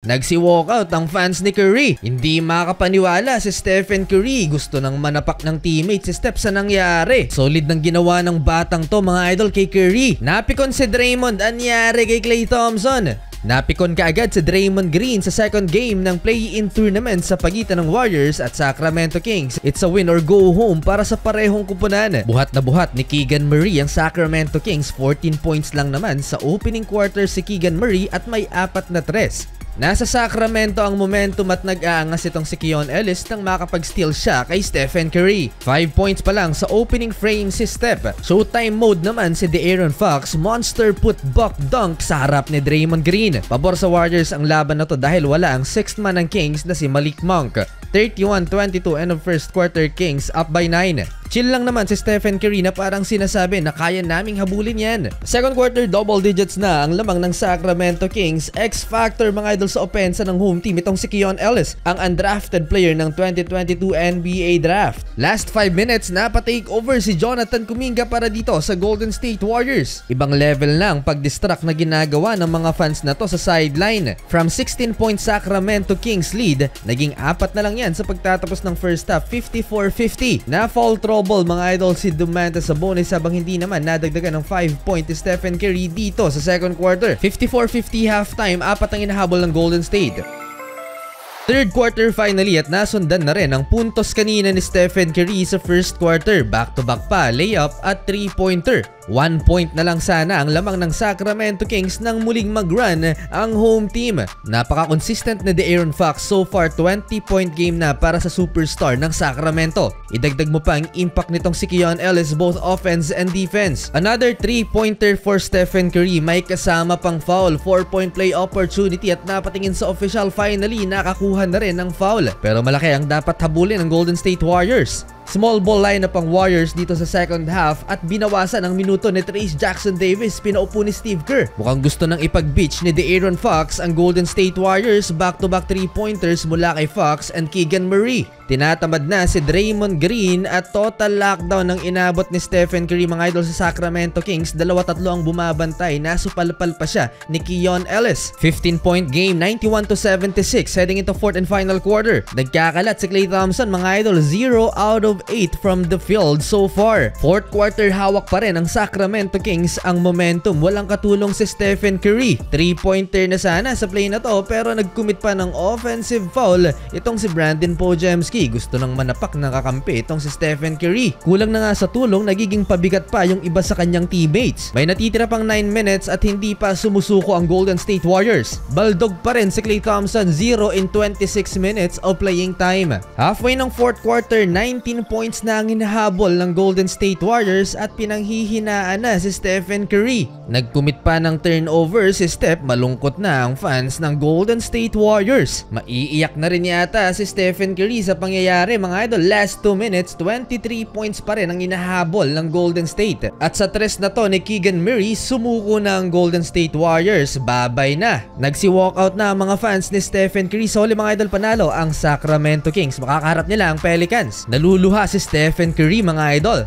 Nagsi-walkout ang fans ni Curry. Hindi makapaniwala si Stephen Curry. Gusto nang manapak ng teammate si Steph sa nangyari. Solid ng ginawa ng batang to mga idol kay Curry. Napikon si Draymond, anyari kay Klay Thompson. Napikon kaagad si Draymond Green sa second game ng play-in tournament sa pagitan ng Warriors at Sacramento Kings. It's a win or go home para sa parehong kupunan. Buhat na buhat ni Keegan Murray ang Sacramento Kings. 14 points lang naman sa opening quarter si Keegan Murray at may 4 na tres. Nasa Sacramento ang momentum at nag-aangas itong si Keon Ellis nang makapag-steal siya kay Stephen Curry. 5 points pa lang sa opening frame si Steph. Showtime mode naman si De'Aaron Fox, monster putback dunk sa harap ni Draymond Green. Pabor sa Warriors ang laban na to dahil wala ang 6th man ng Kings na si Malik Monk. 31-22 end of first quarter, Kings up by 9. Chill lang naman si Stephen Curry na parang sinasabi na kaya naming habulin yan. Second quarter, double digits na ang lamang ng Sacramento Kings. X-factor mga idol sa opensa ng home team itong si Keon Ellis, ang undrafted player ng 2022 NBA Draft. Last 5 minutes, napa-take over si Jonathan Kuminga para dito sa Golden State Warriors. Ibang level lang pag-distract na ginagawa ng mga fans na to sa sideline. From 16-point Sacramento Kings lead, naging 4 na lang yan sa pagtatapos ng first half, 54-50. Na foul trouble mga idol si Domantas Sabonis habang hindi naman nadagdagan ng 5-point ni Stephen Curry dito sa second quarter. 54-50 halftime, 4 ang inahabol ng Golden State. Third quarter finally at nasundan na rin ang puntos kanina ni Stephen Curry sa first quarter. Back-to-back pa, layup at 3-pointer. 1 point na lang sana ang lamang ng Sacramento Kings nang muling mag-run ang home team. Napaka-consistent na De'Aaron Fox, so far 20-point game na para sa superstar ng Sacramento. Idagdag mo pa ang impact nitong si Keon Ellis both offense and defense. Another 3-pointer for Stephen Curry, may kasama pang foul, 4-point play opportunity at napatingin sa official, finally nakakuha na rin ng foul. Pero malaki ang dapat habulin ng Golden State Warriors. Small ball lineup ang Warriors dito sa second half at binawasan ang minuto ni Trayce Jackson-Davis, pinaupo ni Steve Kerr. Mukhang gusto nang ipag-beach ni De'Aaron Fox ang Golden State Warriors, back-to-back 3-pointers mula kay Fox and Keegan Murray. Tinatamad na si Draymond Green at total lockdown ng inabot ni Stephen Curry mga idol sa Sacramento Kings. 2-3 ang bumabantay, nasupalpal pa siya ni Keon Ellis. 15-point game, 91-76 heading into fourth and final quarter. Nagkakalat si Klay Thompson mga idol, 0 out of 8 from the field so far. Fourth quarter, hawak pa rin ang Sacramento Kings ang momentum. Walang katulong si Stephen Curry. 3-pointer na sana sa play na to pero nag-commit pa ng offensive foul itong si Brandon Podziemski. Gusto nang manapak ng kakampi itong si Stephen Curry. Kulang na nga sa tulong, nagiging pabigat pa yung iba sa kanyang teammates. May natitira pang 9 minutes at hindi pa sumusuko ang Golden State Warriors. Baldog pa rin si Klay Thompson, 0 in 26 minutes of playing time. Halfway ng fourth quarter, 19 points na ang hinahabol ng Golden State Warriors at pinanghihinaan na si Stephen Curry. Nag-commit pa ng turnover si Steph, malungkot na ang fans ng Golden State Warriors. Maiiyak na rin yata si Stephen Curry sa pangyayari mga idol. Last 2 minutes, 23 points pa rin ang hinahabol ng Golden State. At sa tres na to ni Keegan Murray, sumuko na ang Golden State Warriors. Babay na. Nagsi-walkout na ang mga fans ni Stephen Curry. Solid mga idol, panalo ang Sacramento Kings. Makakaharap nila ang Pelicans. Naluluha si Stephen Curry mga idol.